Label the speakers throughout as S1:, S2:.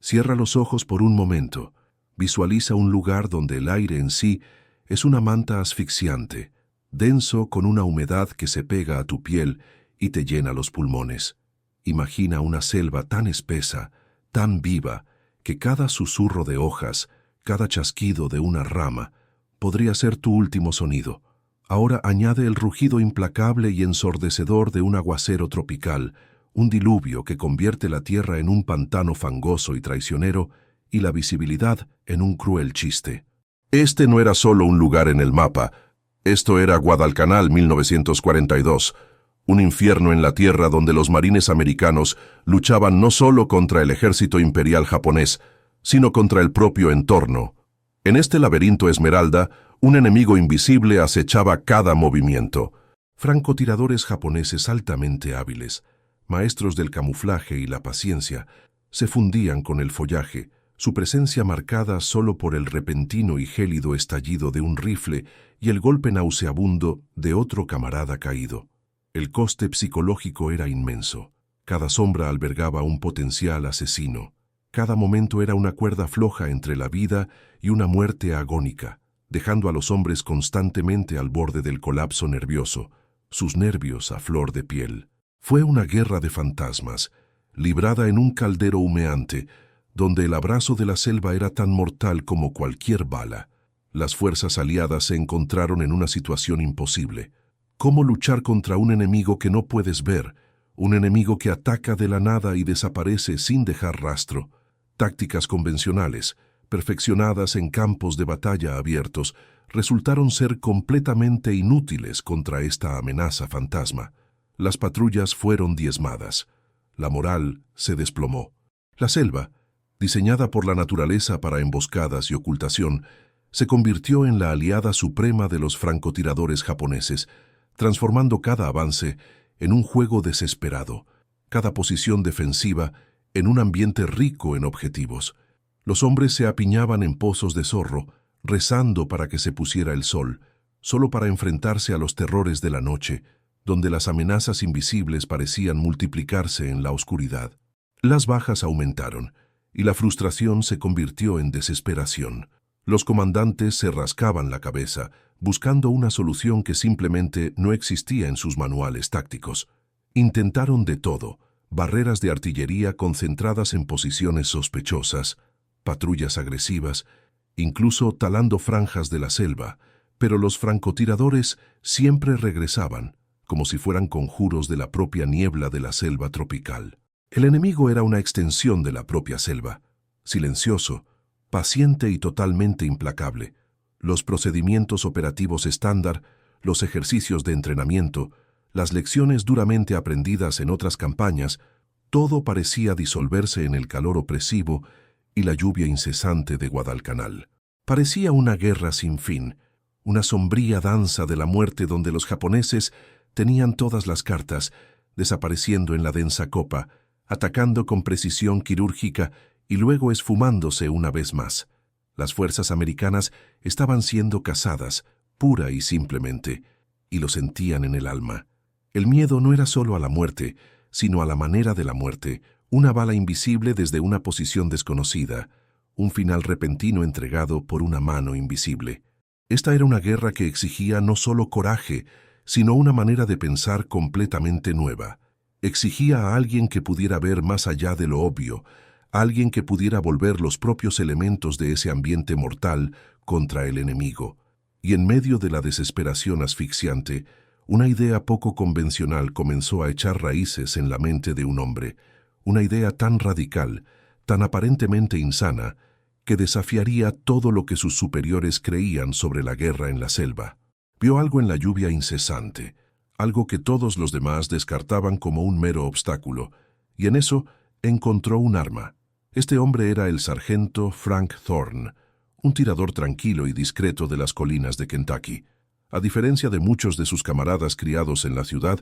S1: Cierra los ojos por un momento. Visualiza un lugar donde el aire en sí es una manta asfixiante, denso con una humedad que se pega a tu piel y te llena los pulmones. Imagina una selva tan espesa, tan viva, que cada susurro de hojas, cada chasquido de una rama, podría ser tu último sonido. Ahora añade el rugido implacable y ensordecedor de un aguacero tropical, un diluvio que convierte la tierra en un pantano fangoso y traicionero y la visibilidad en un cruel chiste. Este no era solo un lugar en el mapa. Esto era Guadalcanal 1942, un infierno en la tierra donde los marines americanos luchaban no solo contra el ejército imperial japonés, sino contra el propio entorno. En este laberinto Esmeralda, un enemigo invisible acechaba cada movimiento. Francotiradores japoneses altamente hábiles, maestros del camuflaje y la paciencia, se fundían con el follaje, su presencia marcada solo por el repentino y gélido estallido de un rifle y el golpe nauseabundo de otro camarada caído. El coste psicológico era inmenso. Cada sombra albergaba un potencial asesino. Cada momento era una cuerda floja entre la vida y una muerte agónica, dejando a los hombres constantemente al borde del colapso nervioso, sus nervios a flor de piel. Fue una guerra de fantasmas, librada en un caldero humeante, donde el abrazo de la selva era tan mortal como cualquier bala. Las fuerzas aliadas se encontraron en una situación imposible. ¿Cómo luchar contra un enemigo que no puedes ver? Un enemigo que ataca de la nada y desaparece sin dejar rastro. Tácticas convencionales, perfeccionadas en campos de batalla abiertos, resultaron ser completamente inútiles contra esta amenaza fantasma. Las patrullas fueron diezmadas. La moral se desplomó. La selva, diseñada por la naturaleza para emboscadas y ocultación, se convirtió en la aliada suprema de los francotiradores japoneses, transformando cada avance en un juego desesperado, cada posición defensiva en un ambiente rico en objetivos. Los hombres se apiñaban en pozos de zorro, rezando para que se pusiera el sol, solo para enfrentarse a los terrores de la noche, donde las amenazas invisibles parecían multiplicarse en la oscuridad. Las bajas aumentaron, y la frustración se convirtió en desesperación. Los comandantes se rascaban la cabeza, buscando una solución que simplemente no existía en sus manuales tácticos. Intentaron de todo: barreras de artillería concentradas en posiciones sospechosas, patrullas agresivas, incluso talando franjas de la selva, pero los francotiradores siempre regresaban, como si fueran conjuros de la propia niebla de la selva tropical. El enemigo era una extensión de la propia selva, silencioso, paciente y totalmente implacable. Los procedimientos operativos estándar, los ejercicios de entrenamiento, las lecciones duramente aprendidas en otras campañas, todo parecía disolverse en el calor opresivo y la lluvia incesante de Guadalcanal. Parecía una guerra sin fin, una sombría danza de la muerte donde los japoneses tenían todas las cartas, desapareciendo en la densa copa, atacando con precisión quirúrgica y luego esfumándose una vez más. Las fuerzas americanas estaban siendo cazadas, pura y simplemente, y lo sentían en el alma. El miedo no era solo a la muerte, sino a la manera de la muerte, una bala invisible desde una posición desconocida, un final repentino entregado por una mano invisible. Esta era una guerra que exigía no solo coraje, sino una manera de pensar completamente nueva. Exigía a alguien que pudiera ver más allá de lo obvio, alguien que pudiera volver los propios elementos de ese ambiente mortal contra el enemigo. Y en medio de la desesperación asfixiante, una idea poco convencional comenzó a echar raíces en la mente de un hombre, una idea tan radical, tan aparentemente insana, que desafiaría todo lo que sus superiores creían sobre la guerra en la selva. Vio algo en la lluvia incesante, algo que todos los demás descartaban como un mero obstáculo, y en eso encontró un arma. Este hombre era el sargento Frank Thorne, un tirador tranquilo y discreto de las colinas de Kentucky. A diferencia de muchos de sus camaradas criados en la ciudad,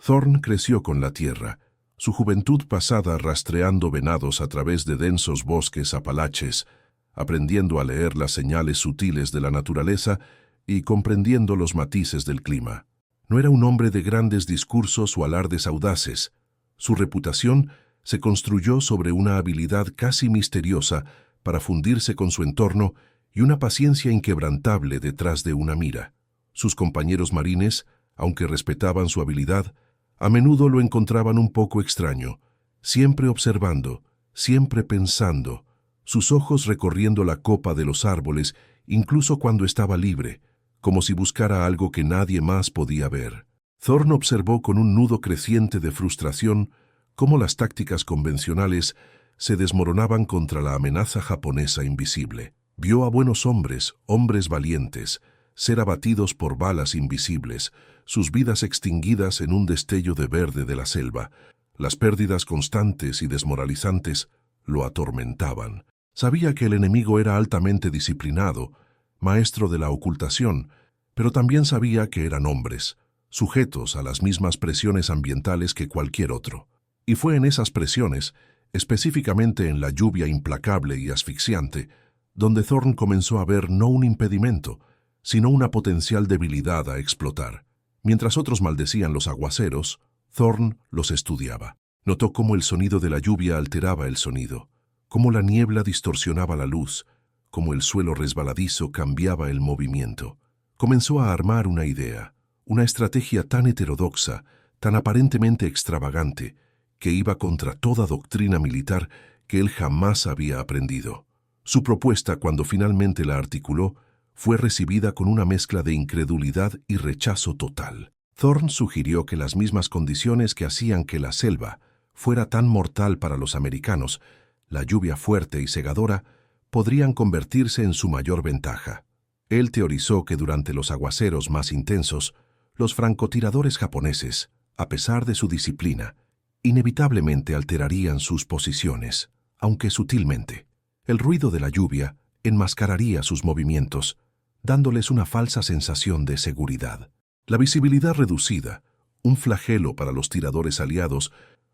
S1: Thorne creció con la tierra, su juventud pasada rastreando venados a través de densos bosques apalaches, aprendiendo a leer las señales sutiles de la naturaleza y comprendiendo los matices del clima. No era un hombre de grandes discursos o alardes audaces. Su reputación se construyó sobre una habilidad casi misteriosa para fundirse con su entorno y una paciencia inquebrantable detrás de una mira. Sus compañeros marines, aunque respetaban su habilidad, a menudo lo encontraban un poco extraño, siempre observando, siempre pensando, sus ojos recorriendo la copa de los árboles, incluso cuando estaba libre, como si buscara algo que nadie más podía ver. Thorne observó con un nudo creciente de frustración cómo las tácticas convencionales se desmoronaban contra la amenaza japonesa invisible. Vio a buenos hombres, hombres valientes, ser abatidos por balas invisibles, sus vidas extinguidas en un destello de verde de la selva. Las pérdidas constantes y desmoralizantes lo atormentaban. Sabía que el enemigo era altamente disciplinado, maestro de la ocultación, pero también sabía que eran hombres, sujetos a las mismas presiones ambientales que cualquier otro. Y fue en esas presiones, específicamente en la lluvia implacable y asfixiante, donde Thorne comenzó a ver no un impedimento, sino una potencial debilidad a explotar. Mientras otros maldecían los aguaceros, Thorne los estudiaba. Notó cómo el sonido de la lluvia alteraba el sonido, cómo la niebla distorsionaba la luz, cómo el suelo resbaladizo cambiaba el movimiento. Comenzó a armar una idea, una estrategia tan heterodoxa, tan aparentemente extravagante, que iba contra toda doctrina militar que él jamás había aprendido. Su propuesta, cuando finalmente la articuló, fue recibida con una mezcla de incredulidad y rechazo total. Thorne sugirió que las mismas condiciones que hacían que la selva fuera tan mortal para los americanos, la lluvia fuerte y cegadora, podrían convertirse en su mayor ventaja. Él teorizó que durante los aguaceros más intensos, los francotiradores japoneses, a pesar de su disciplina, inevitablemente alterarían sus posiciones, aunque sutilmente. El ruido de la lluvia enmascararía sus movimientos, dándoles una falsa sensación de seguridad. La visibilidad reducida, un flagelo para los tiradores aliados,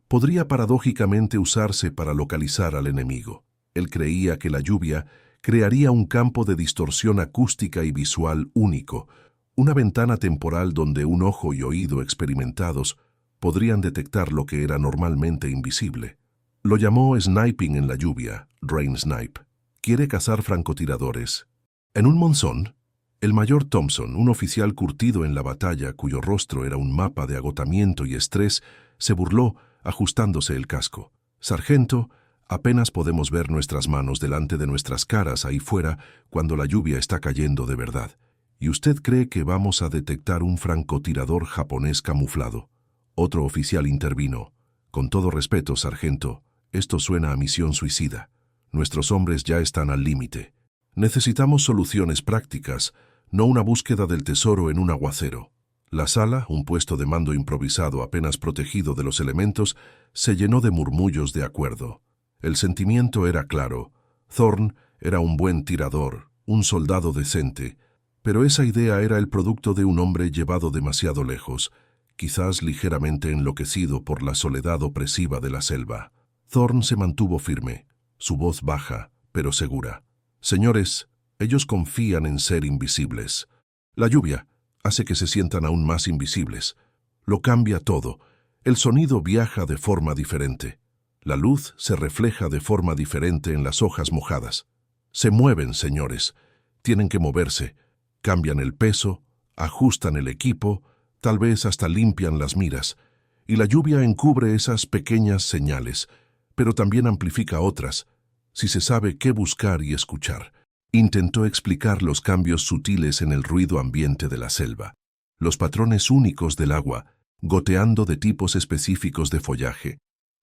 S1: podría paradójicamente usarse para localizar al enemigo. Él creía que la lluvia crearía un campo de distorsión acústica y visual único, una ventana temporal donde un ojo y oído experimentados podrían detectar lo que era normalmente invisible. Lo llamó sniping en la lluvia, rain snipe. Quiere cazar francotiradores. En un monzón, el mayor Thompson, un oficial curtido en la batalla cuyo rostro era un mapa de agotamiento y estrés, se burló ajustándose el casco. Sargento, apenas podemos ver nuestras manos delante de nuestras caras ahí fuera cuando la lluvia está cayendo de verdad. ¿Y usted cree que vamos a detectar un francotirador japonés camuflado? Otro oficial intervino. Con todo respeto, sargento, esto suena a misión suicida. Nuestros hombres ya están al límite. Necesitamos soluciones prácticas, no una búsqueda del tesoro en un aguacero. La sala, un puesto de mando improvisado apenas protegido de los elementos, se llenó de murmullos de acuerdo. El sentimiento era claro. Thorne era un buen tirador, un soldado decente, pero esa idea era el producto de un hombre llevado demasiado lejos, quizás ligeramente enloquecido por la soledad opresiva de la selva. Thorne se mantuvo firme, su voz baja, pero segura. Señores, ellos confían en ser invisibles. La lluvia hace que se sientan aún más invisibles. Lo cambia todo. El sonido viaja de forma diferente. La luz se refleja de forma diferente en las hojas mojadas. Se mueven, señores. Tienen que moverse. Cambian el peso, ajustan el equipo, tal vez hasta limpian las miras. Y la lluvia encubre esas pequeñas señales, pero también amplifica otras, si se sabe qué buscar y escuchar. Intentó explicar los cambios sutiles en el ruido ambiente de la selva, los patrones únicos del agua, goteando de tipos específicos de follaje,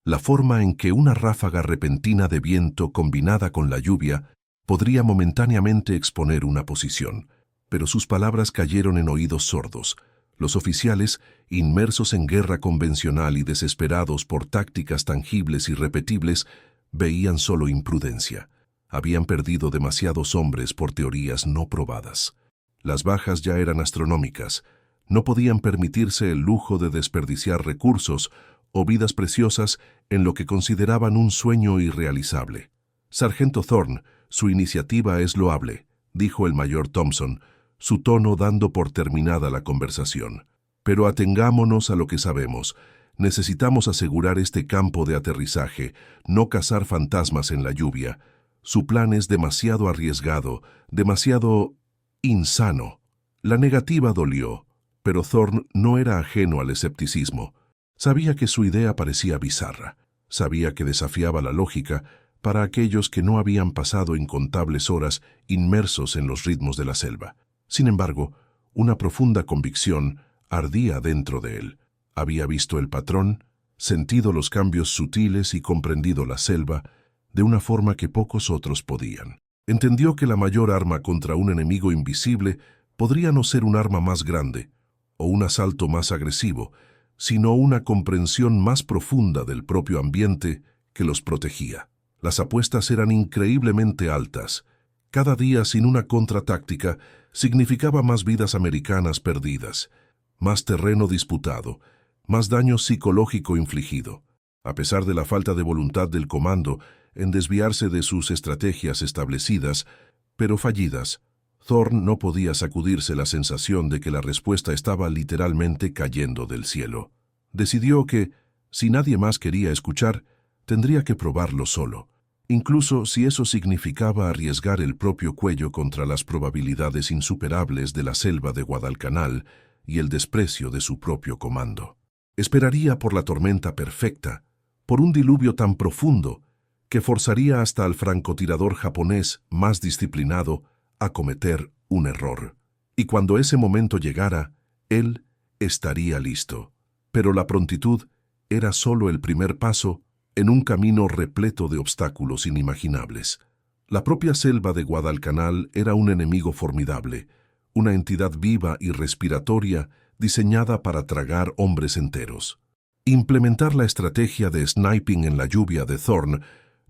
S1: la forma en que una ráfaga repentina de viento combinada con la lluvia podría momentáneamente exponer una posición. Pero sus palabras cayeron en oídos sordos. Los oficiales, inmersos en guerra convencional y desesperados por tácticas tangibles y repetibles, veían solo imprudencia. Habían perdido demasiados hombres por teorías no probadas. Las bajas ya eran astronómicas. No podían permitirse el lujo de desperdiciar recursos o vidas preciosas en lo que consideraban un sueño irrealizable. Sargento Thorne, su iniciativa es loable, dijo el mayor Thompson, su tono dando por terminada la conversación. Pero atengámonos a lo que sabemos. necesitamos asegurar este campo de aterrizaje, no cazar fantasmas en la lluvia. Su plan es demasiado arriesgado, demasiado insano. La negativa dolió, pero Thorne no era ajeno al escepticismo. Sabía que su idea parecía bizarra, sabía que desafiaba la lógica para aquellos que no habían pasado incontables horas inmersos en los ritmos de la selva. Sin embargo, una profunda convicción ardía dentro de él. Había visto el patrón, sentido los cambios sutiles y comprendido la selva de una forma que pocos otros podían. Entendió que la mayor arma contra un enemigo invisible podría no ser un arma más grande o un asalto más agresivo, sino una comprensión más profunda del propio ambiente que los protegía. Las apuestas eran increíblemente altas. Cada día sin una contratáctica significaba más vidas americanas perdidas, más terreno disputado, más daño psicológico infligido. A pesar de la falta de voluntad del comando en desviarse de sus estrategias establecidas, pero fallidas, Thorne no podía sacudirse la sensación de que la respuesta estaba literalmente cayendo del cielo. Decidió que, si nadie más quería escuchar, tendría que probarlo solo, incluso si eso significaba arriesgar el propio cuello contra las probabilidades insuperables de la selva de Guadalcanal y el desprecio de su propio comando. Esperaría por la tormenta perfecta, por un diluvio tan profundo que forzaría hasta al francotirador japonés más disciplinado a cometer un error. Y cuando ese momento llegara, él estaría listo. Pero la prontitud era solo el primer paso en un camino repleto de obstáculos inimaginables. La propia selva de Guadalcanal era un enemigo formidable, una entidad viva y respiratoria diseñada para tragar hombres enteros. Implementar la estrategia de sniping en la lluvia de Thorne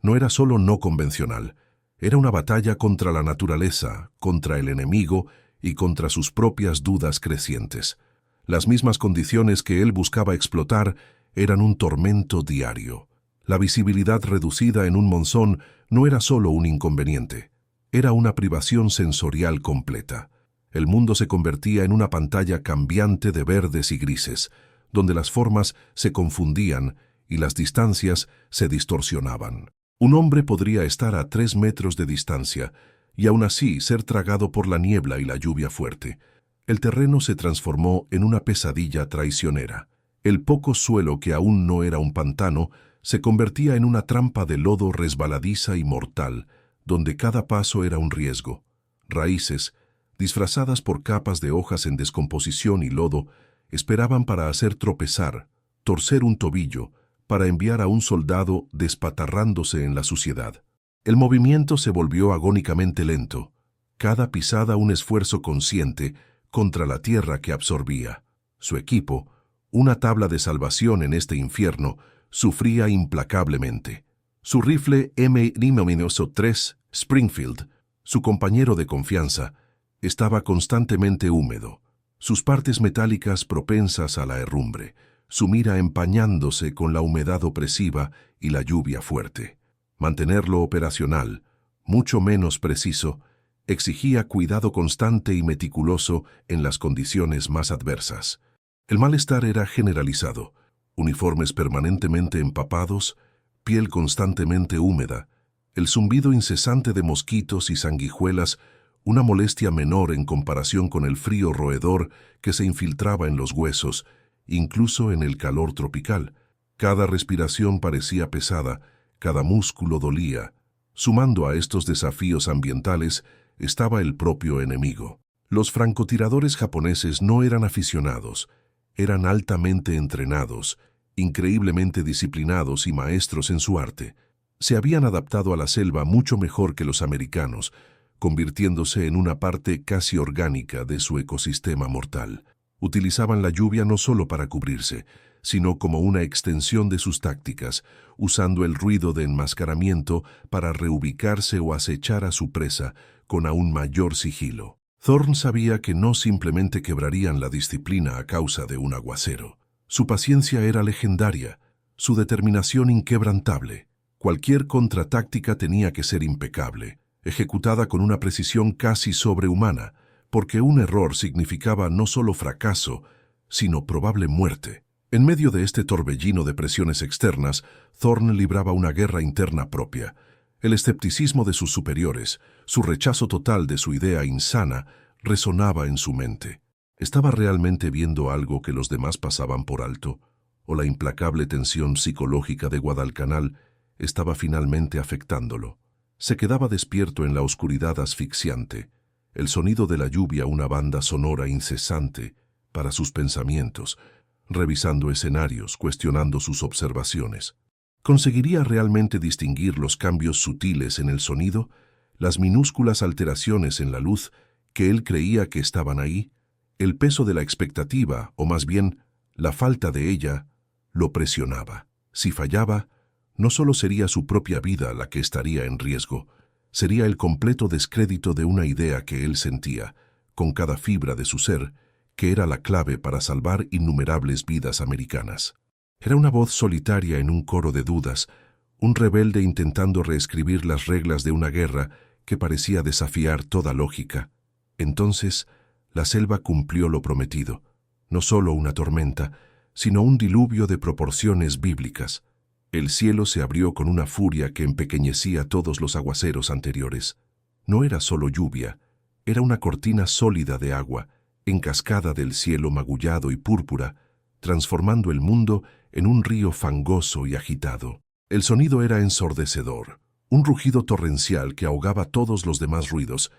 S1: no era solo no convencional, era una batalla contra la naturaleza, contra el enemigo y contra sus propias dudas crecientes. Las mismas condiciones que él buscaba explotar eran un tormento diario. La visibilidad reducida en un monzón no era solo un inconveniente, era una privación sensorial completa. El mundo se convertía en una pantalla cambiante de verdes y grises, donde las formas se confundían y las distancias se distorsionaban. Un hombre podría estar a 3 metros de distancia y aún así ser tragado por la niebla y la lluvia fuerte. El terreno se transformó en una pesadilla traicionera. El poco suelo que aún no era un pantano se convertía en una trampa de lodo resbaladiza y mortal, donde cada paso era un riesgo. Raíces, disfrazadas por capas de hojas en descomposición y lodo, esperaban para hacer tropezar, torcer un tobillo, para enviar a un soldado despatarrándose en la suciedad. El movimiento se volvió agónicamente lento, cada pisada un esfuerzo consciente contra la tierra que absorbía. Su equipo, una tabla de salvación en este infierno, sufría implacablemente. Su rifle M-3 Springfield, su compañero de confianza, estaba constantemente húmedo, sus partes metálicas propensas a la herrumbre, su mira empañándose con la humedad opresiva y la lluvia fuerte. Mantenerlo operacional, mucho menos preciso, exigía cuidado constante y meticuloso en las condiciones más adversas. El malestar era generalizado, uniformes permanentemente empapados, piel constantemente húmeda, el zumbido incesante de mosquitos y sanguijuelas, una molestia menor en comparación con el frío roedor que se infiltraba en los huesos, incluso en el calor tropical. Cada respiración parecía pesada, cada músculo dolía. Sumando a estos desafíos ambientales estaba el propio enemigo. Los francotiradores japoneses no eran aficionados, eran altamente entrenados, increíblemente disciplinados y maestros en su arte. Se habían adaptado a la selva mucho mejor que los americanos, convirtiéndose en una parte casi orgánica de su ecosistema mortal. Utilizaban la lluvia no solo para cubrirse, sino como una extensión de sus tácticas, usando el ruido de enmascaramiento para reubicarse o acechar a su presa con aún mayor sigilo. Thorne sabía que no simplemente quebrarían la disciplina a causa de un aguacero. Su paciencia era legendaria, su determinación inquebrantable. Cualquier contratáctica tenía que ser impecable, ejecutada con una precisión casi sobrehumana, porque un error significaba no solo fracaso, sino probable muerte. En medio de este torbellino de presiones externas, Thorn libraba una guerra interna propia. El escepticismo de sus superiores, su rechazo total de su idea insana, resonaba en su mente. ¿Estaba realmente viendo algo que los demás pasaban por alto? ¿O la implacable tensión psicológica de Guadalcanal estaba finalmente afectándolo? Se quedaba despierto en la oscuridad asfixiante, el sonido de la lluvia una banda sonora incesante para sus pensamientos, revisando escenarios, cuestionando sus observaciones. ¿Conseguiría realmente distinguir los cambios sutiles en el sonido, las minúsculas alteraciones en la luz que él creía que estaban ahí? El peso de la expectativa, o más bien, la falta de ella, lo presionaba. Si fallaba, no solo sería su propia vida la que estaría en riesgo, sería el completo descrédito de una idea que él sentía, con cada fibra de su ser, que era la clave para salvar innumerables vidas americanas. Era una voz solitaria en un coro de dudas, un rebelde intentando reescribir las reglas de una guerra que parecía desafiar toda lógica. Entonces, la selva cumplió lo prometido, no solo una tormenta, sino un diluvio de proporciones bíblicas. El cielo se abrió con una furia que empequeñecía todos los aguaceros anteriores. No era solo lluvia, era una cortina sólida de agua, en cascada del cielo magullado y púrpura, transformando el mundo en un río fangoso y agitado. El sonido era ensordecedor, un rugido torrencial que ahogaba todos los demás ruidos,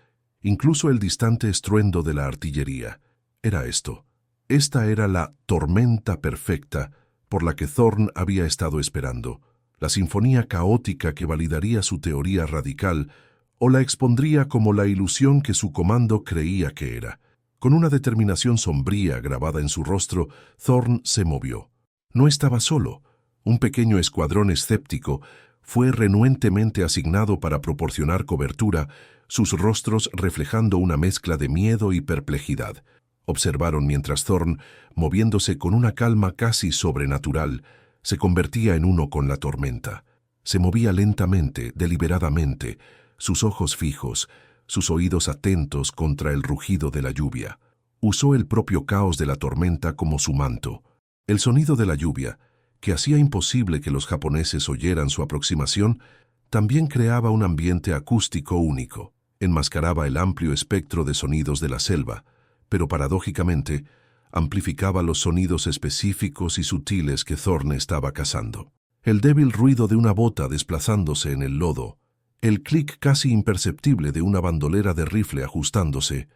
S1: incluso el distante estruendo de la artillería. Era esto. Esta era la tormenta perfecta por la que Thorn había estado esperando, la sinfonía caótica que validaría su teoría radical o la expondría como la ilusión que su comando creía que era. Con una determinación sombría grabada en su rostro, Thorn se movió. No estaba solo. Un pequeño escuadrón escéptico fue renuentemente asignado para proporcionar cobertura, sus rostros reflejando una mezcla de miedo y perplejidad. Observaron mientras Thorn, moviéndose con una calma casi sobrenatural, se convertía en uno con la tormenta. Se movía lentamente, deliberadamente, sus ojos fijos, sus oídos atentos contra el rugido de la lluvia. Usó el propio caos de la tormenta como su manto. El sonido de la lluvia, que hacía imposible que los japoneses oyeran su aproximación, también creaba un ambiente acústico único. Enmascaraba el amplio espectro de sonidos de la selva, pero paradójicamente amplificaba los sonidos específicos y sutiles que Thorn estaba cazando. El débil ruido de una bota desplazándose en el lodo, el clic casi imperceptible de una bandolera de rifle ajustándose,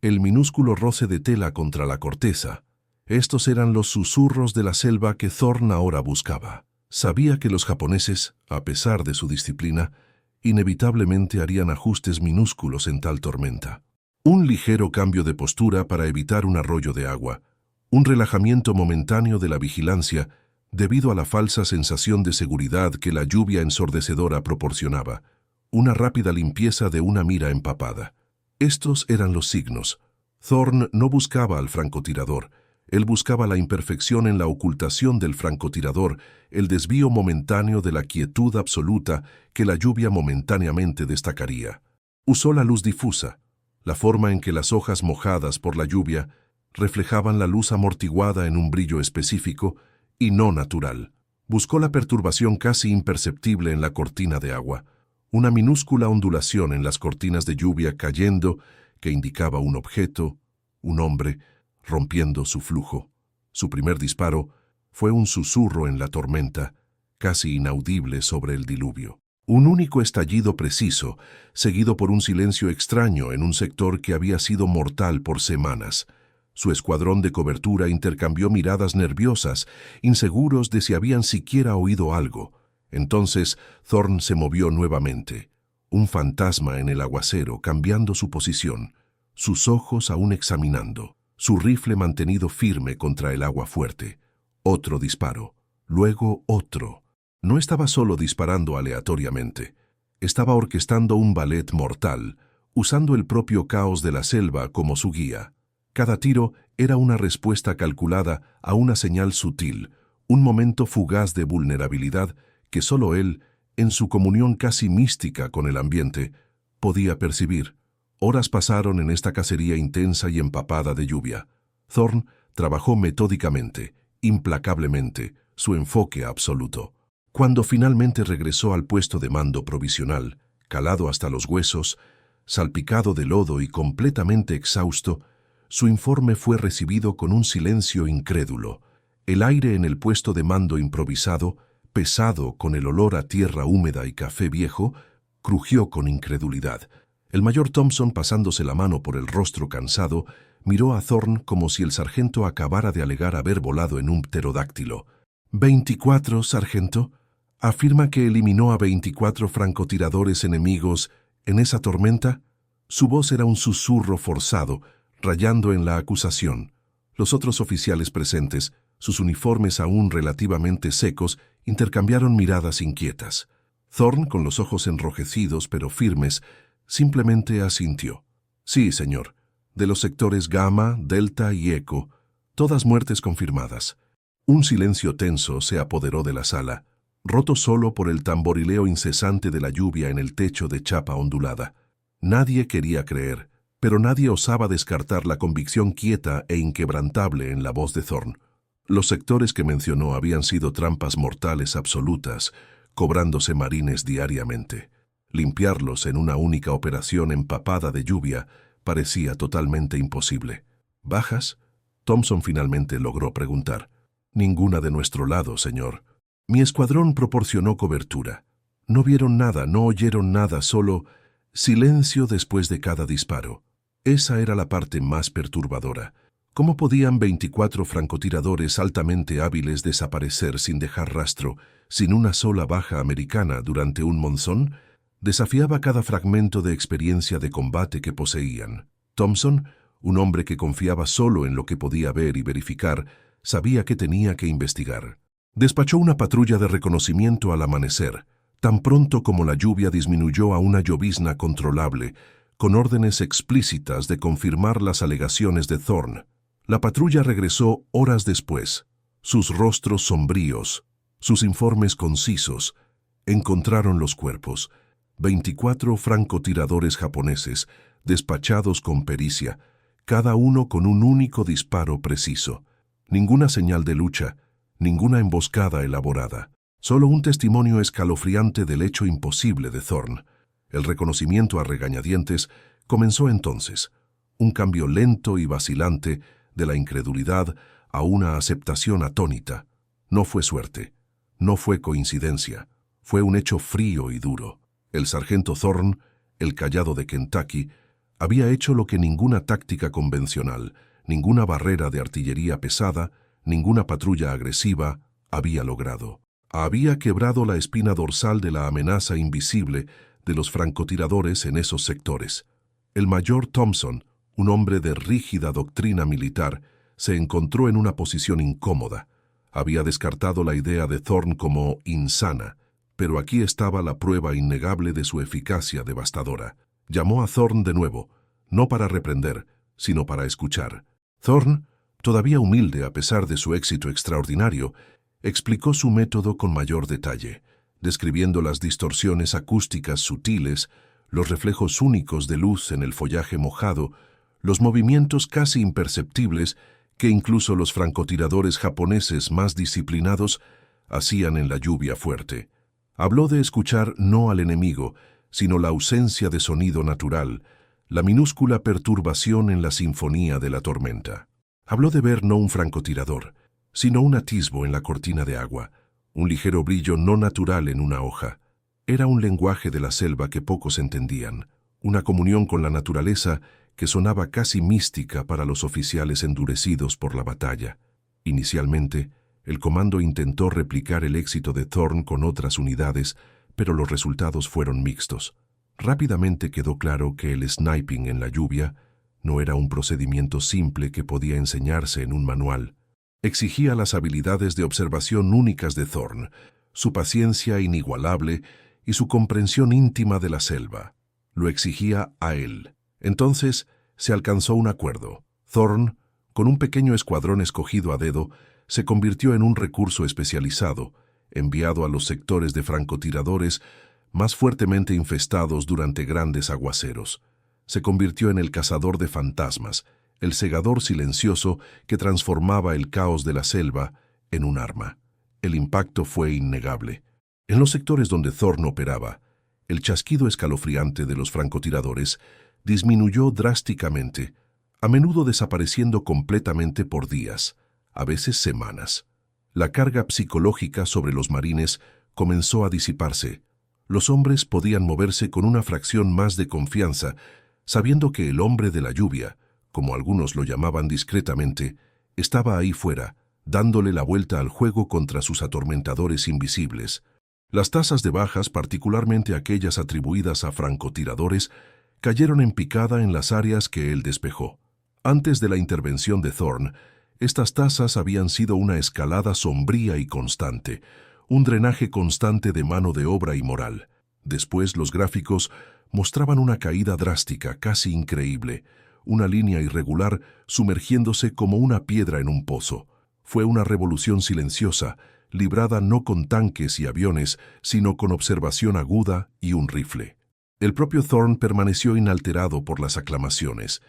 S1: el minúsculo roce de tela contra la corteza. Estos eran los susurros de la selva que Thorn ahora buscaba. Sabía que los japoneses, a pesar de su disciplina, inevitablemente harían ajustes minúsculos en tal tormenta. Un ligero cambio de postura para evitar un arroyo de agua, un relajamiento momentáneo de la vigilancia debido a la falsa sensación de seguridad que la lluvia ensordecedora proporcionaba, una rápida limpieza de una mira empapada. Estos eran los signos. Thorn no buscaba al francotirador, él buscaba la imperfección en la ocultación del francotirador, el desvío momentáneo de la quietud absoluta que la lluvia momentáneamente destacaría. Usó la luz difusa, la forma en que las hojas mojadas por la lluvia reflejaban la luz amortiguada en un brillo específico y no natural. Buscó la perturbación casi imperceptible en la cortina de agua, una minúscula ondulación en las cortinas de lluvia cayendo que indicaba un objeto, un hombre, rompiendo su flujo. Su primer disparo fue un susurro en la tormenta, casi inaudible sobre el diluvio. Un único estallido preciso, seguido por un silencio extraño en un sector que había sido mortal por semanas. Su escuadrón de cobertura intercambió miradas nerviosas, inseguros de si habían siquiera oído algo. Entonces Thorn se movió nuevamente, un fantasma en el aguacero cambiando su posición, sus ojos aún examinando, su rifle mantenido firme contra el agua fuerte. Otro disparo, luego otro. No estaba solo disparando aleatoriamente, estaba orquestando un ballet mortal, usando el propio caos de la selva como su guía. Cada tiro era una respuesta calculada a una señal sutil, un momento fugaz de vulnerabilidad que solo él, en su comunión casi mística con el ambiente, podía percibir. Horas pasaron en esta cacería intensa y empapada de lluvia. Thorn trabajó metódicamente, implacablemente, su enfoque absoluto. Cuando finalmente regresó al puesto de mando provisional, calado hasta los huesos, salpicado de lodo y completamente exhausto, su informe fue recibido con un silencio incrédulo. El aire en el puesto de mando improvisado, pesado con el olor a tierra húmeda y café viejo, crujió con incredulidad. El mayor Thompson, pasándose la mano por el rostro cansado, miró a Thorne como si el sargento acabara de alegar haber volado en un pterodáctilo. «¿24, sargento? ¿Afirma que eliminó a 24 francotiradores enemigos en esa tormenta?» Su voz era un susurro forzado, rayando en la acusación. Los otros oficiales presentes, sus uniformes aún relativamente secos, intercambiaron miradas inquietas. Thorne, con los ojos enrojecidos pero firmes, simplemente asintió. «Sí, señor. De los sectores Gamma, Delta y Eco, todas muertes confirmadas». Un silencio tenso se apoderó de la sala, roto solo por el tamborileo incesante de la lluvia en el techo de chapa ondulada. Nadie quería creer, pero nadie osaba descartar la convicción quieta e inquebrantable en la voz de Thorne. Los sectores que mencionó habían sido trampas mortales absolutas, cobrándose marines diariamente. Limpiarlos en una única operación empapada de lluvia parecía totalmente imposible. «¿Bajas?», Thompson finalmente logró preguntar. «Ninguna de nuestro lado, señor. Mi escuadrón proporcionó cobertura. No vieron nada, no oyeron nada, solo silencio después de cada disparo». Esa era la parte más perturbadora. ¿Cómo podían 24 francotiradores altamente hábiles desaparecer sin dejar rastro, sin una sola baja americana durante un monzón? Desafiaba cada fragmento de experiencia de combate que poseían. Thompson, un hombre que confiaba solo en lo que podía ver y verificar, sabía que tenía que investigar. Despachó una patrulla de reconocimiento al amanecer, tan pronto como la lluvia disminuyó a una llovizna controlable, con órdenes explícitas de confirmar las alegaciones de Thorne. La patrulla regresó horas después. Sus rostros sombríos, sus informes concisos, encontraron los cuerpos. 24 francotiradores japoneses, despachados con pericia, cada uno con un único disparo preciso. Ninguna señal de lucha, ninguna emboscada elaborada. Solo un testimonio escalofriante del hecho imposible de Thorne. El reconocimiento a regañadientes comenzó entonces. Un cambio lento y vacilante de la incredulidad a una aceptación atónita. No fue suerte, no fue coincidencia, fue un hecho frío y duro. El sargento Thorne, el callado de Kentucky, había hecho lo que ninguna táctica convencional, ninguna barrera de artillería pesada, ninguna patrulla agresiva había logrado. Había quebrado la espina dorsal de la amenaza invisible de los francotiradores en esos sectores. El mayor Thompson, un hombre de rígida doctrina militar, se encontró en una posición incómoda. Había descartado la idea de Thorne como insana, pero aquí estaba la prueba innegable de su eficacia devastadora. Llamó a Thorne de nuevo, no para reprender, sino para escuchar. Thorne, todavía humilde a pesar de su éxito extraordinario, explicó su método con mayor detalle, describiendo las distorsiones acústicas sutiles, los reflejos únicos de luz en el follaje mojado, los movimientos casi imperceptibles que incluso los francotiradores japoneses más disciplinados hacían en la lluvia fuerte. Habló de escuchar no al enemigo, sino la ausencia de sonido natural, la minúscula perturbación en la sinfonía de la tormenta. Habló de ver no un francotirador, sino un atisbo en la cortina de agua, un ligero brillo no natural en una hoja. Era un lenguaje de la selva que pocos entendían, una comunión con la naturaleza que sonaba casi mística para los oficiales endurecidos por la batalla. Inicialmente, el comando intentó replicar el éxito de Thorne con otras unidades, pero los resultados fueron mixtos. Rápidamente quedó claro que el sniping en la lluvia no era un procedimiento simple que podía enseñarse en un manual. Exigía las habilidades de observación únicas de Thorne, su paciencia inigualable y su comprensión íntima de la selva. Lo exigía a él. Entonces se alcanzó un acuerdo. Thorne, con un pequeño escuadrón escogido a dedo, se convirtió en un recurso especializado, enviado a los sectores de francotiradores más fuertemente infestados durante grandes aguaceros. Se convirtió en el cazador de fantasmas, el segador silencioso que transformaba el caos de la selva en un arma. El impacto fue innegable. En los sectores donde Thorne operaba, el chasquido escalofriante de los francotiradores disminuyó drásticamente, a menudo desapareciendo completamente por días, a veces semanas. La carga psicológica sobre los marines comenzó a disiparse. Los hombres podían moverse con una fracción más de confianza, sabiendo que el hombre de la lluvia, como algunos lo llamaban discretamente, estaba ahí fuera, dándole la vuelta al juego contra sus atormentadores invisibles. Las tasas de bajas, particularmente aquellas atribuidas a francotiradores, cayeron en picada en las áreas que él despejó. Antes de la intervención de Thorne, estas tasas habían sido una escalada sombría y constante, un drenaje constante de mano de obra y moral. Después, los gráficos mostraban una caída drástica, casi increíble, una línea irregular sumergiéndose como una piedra en un pozo. Fue una revolución silenciosa, librada no con tanques y aviones, sino con observación aguda y un rifle. El propio Thorne permaneció inalterado por las aclamaciones,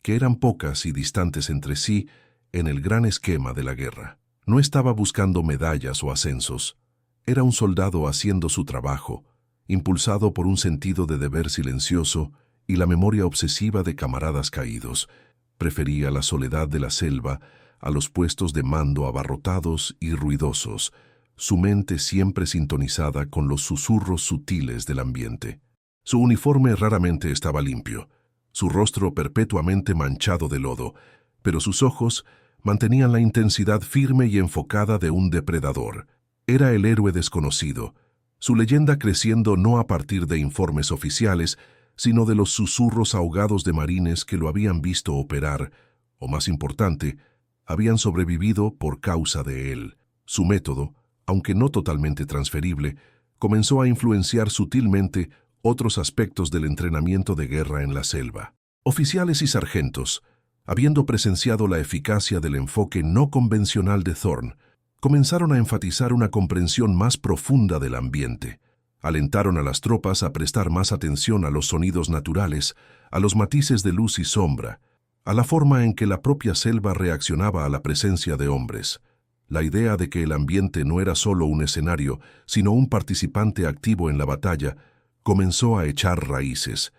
S1: que eran pocas y distantes entre sí en el gran esquema de la guerra. No estaba buscando medallas o ascensos. Era un soldado haciendo su trabajo, impulsado por un sentido de deber silencioso y la memoria obsesiva de camaradas caídos. Prefería la soledad de la selva a los puestos de mando abarrotados y ruidosos, su mente siempre sintonizada con los susurros sutiles del ambiente. Su uniforme raramente estaba limpio, su rostro perpetuamente manchado de lodo, pero sus ojos mantenían la intensidad firme y enfocada de un depredador. Era el héroe desconocido, su leyenda creciendo no a partir de informes oficiales, sino de los susurros ahogados de marines que lo habían visto operar, o más importante, habían sobrevivido por causa de él. Su método, aunque no totalmente transferible, comenzó a influenciar sutilmente otros aspectos del entrenamiento de guerra en la selva. Oficiales y sargentos, habiendo presenciado la eficacia del enfoque no convencional de Thorne, comenzaron a enfatizar una comprensión más profunda del ambiente. Alentaron a las tropas a prestar más atención a los sonidos naturales, a los matices de luz y sombra, a la forma en que la propia selva reaccionaba a la presencia de hombres. La idea de que el ambiente no era solo un escenario, sino un participante activo en la batalla, comenzó a echar raíces.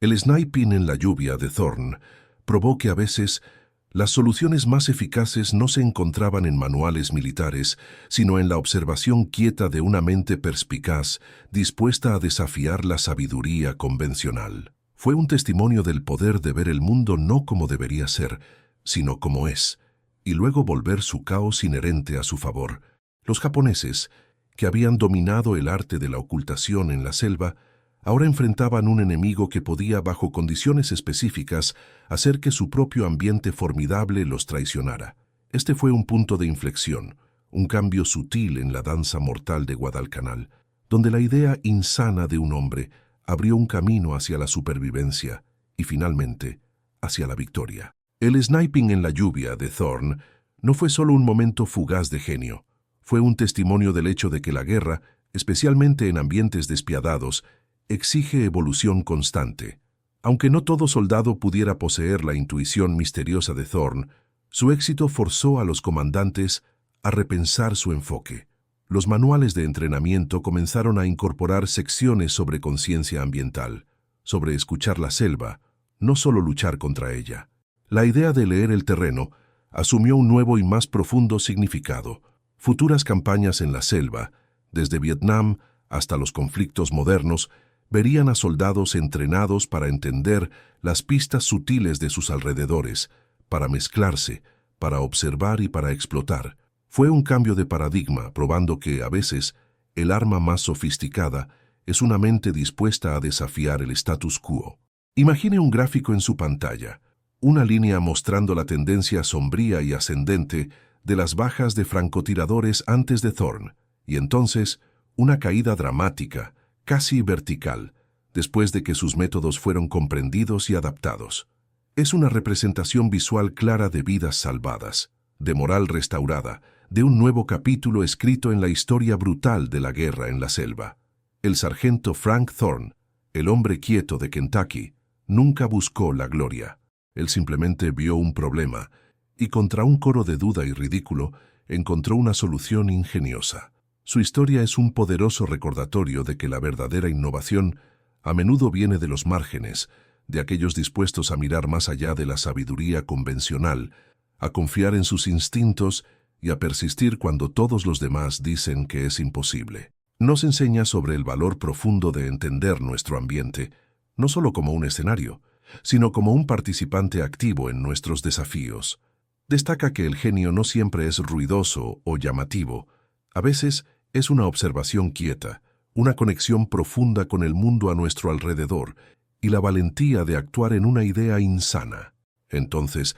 S1: El sniping en la lluvia de Thorne probó que a veces las soluciones más eficaces no se encontraban en manuales militares, sino en la observación quieta de una mente perspicaz, dispuesta a desafiar la sabiduría convencional. Fue un testimonio del poder de ver el mundo no como debería ser, sino como es, y luego volver su caos inherente a su favor. Los japoneses, que habían dominado el arte de la ocultación en la selva, ahora enfrentaban un enemigo que podía, bajo condiciones específicas, hacer que su propio ambiente formidable los traicionara. Este fue un punto de inflexión, un cambio sutil en la danza mortal de Guadalcanal, donde la idea insana de un hombre abrió un camino hacia la supervivencia y, finalmente, hacia la victoria. El sniping en la lluvia de Thorne no fue solo un momento fugaz de genio, fue un testimonio del hecho de que la guerra, especialmente en ambientes despiadados, exige evolución constante. Aunque no todo soldado pudiera poseer la intuición misteriosa de Thorne, su éxito forzó a los comandantes a repensar su enfoque. Los manuales de entrenamiento comenzaron a incorporar secciones sobre conciencia ambiental, sobre escuchar la selva, no solo luchar contra ella. La idea de leer el terreno asumió un nuevo y más profundo significado. Futuras campañas en la selva, desde Vietnam hasta los conflictos modernos, verían a soldados entrenados para entender las pistas sutiles de sus alrededores, para mezclarse, para observar y para explotar. Fue un cambio de paradigma, probando que, a veces, el arma más sofisticada es una mente dispuesta a desafiar el status quo. Imagine un gráfico en su pantalla, una línea mostrando la tendencia sombría y ascendente de las bajas de francotiradores antes de Thorne, y entonces una caída dramática, casi vertical, después de que sus métodos fueron comprendidos y adaptados. Es una representación visual clara de vidas salvadas, de moral restaurada, de un nuevo capítulo escrito en la historia brutal de la guerra en la selva. El sargento Frank Thorne, el hombre quieto de Kentucky, nunca buscó la gloria. Él simplemente vio un problema, y contra un coro de duda y ridículo, encontró una solución ingeniosa. Su historia es un poderoso recordatorio de que la verdadera innovación a menudo viene de los márgenes, de aquellos dispuestos a mirar más allá de la sabiduría convencional, a confiar en sus instintos y a persistir cuando todos los demás dicen que es imposible. Nos enseña sobre el valor profundo de entender nuestro ambiente, no solo como un escenario, sino como un participante activo en nuestros desafíos. Destaca que el genio no siempre es ruidoso o llamativo. A veces es una observación quieta, una conexión profunda con el mundo a nuestro alrededor y la valentía de actuar en una idea insana. Entonces,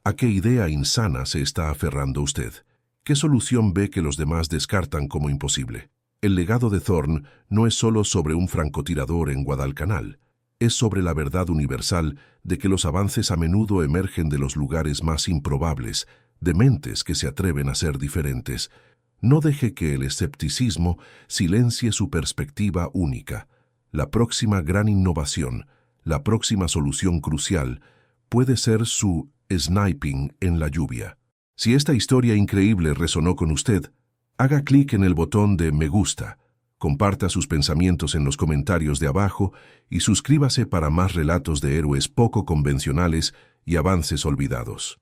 S1: ¿a qué idea insana se está aferrando usted? ¿Qué solución ve que los demás descartan como imposible? El legado de Thorne no es solo sobre un francotirador en Guadalcanal, es sobre la verdad universal de que los avances a menudo emergen de los lugares más improbables, de mentes que se atreven a ser diferentes. No deje que el escepticismo silencie su perspectiva única. La próxima gran innovación, la próxima solución crucial, puede ser su sniping en la lluvia. Si esta historia increíble resonó con usted, haga clic en el botón de me gusta, comparta sus pensamientos en los comentarios de abajo y suscríbase para más relatos de héroes poco convencionales y avances olvidados.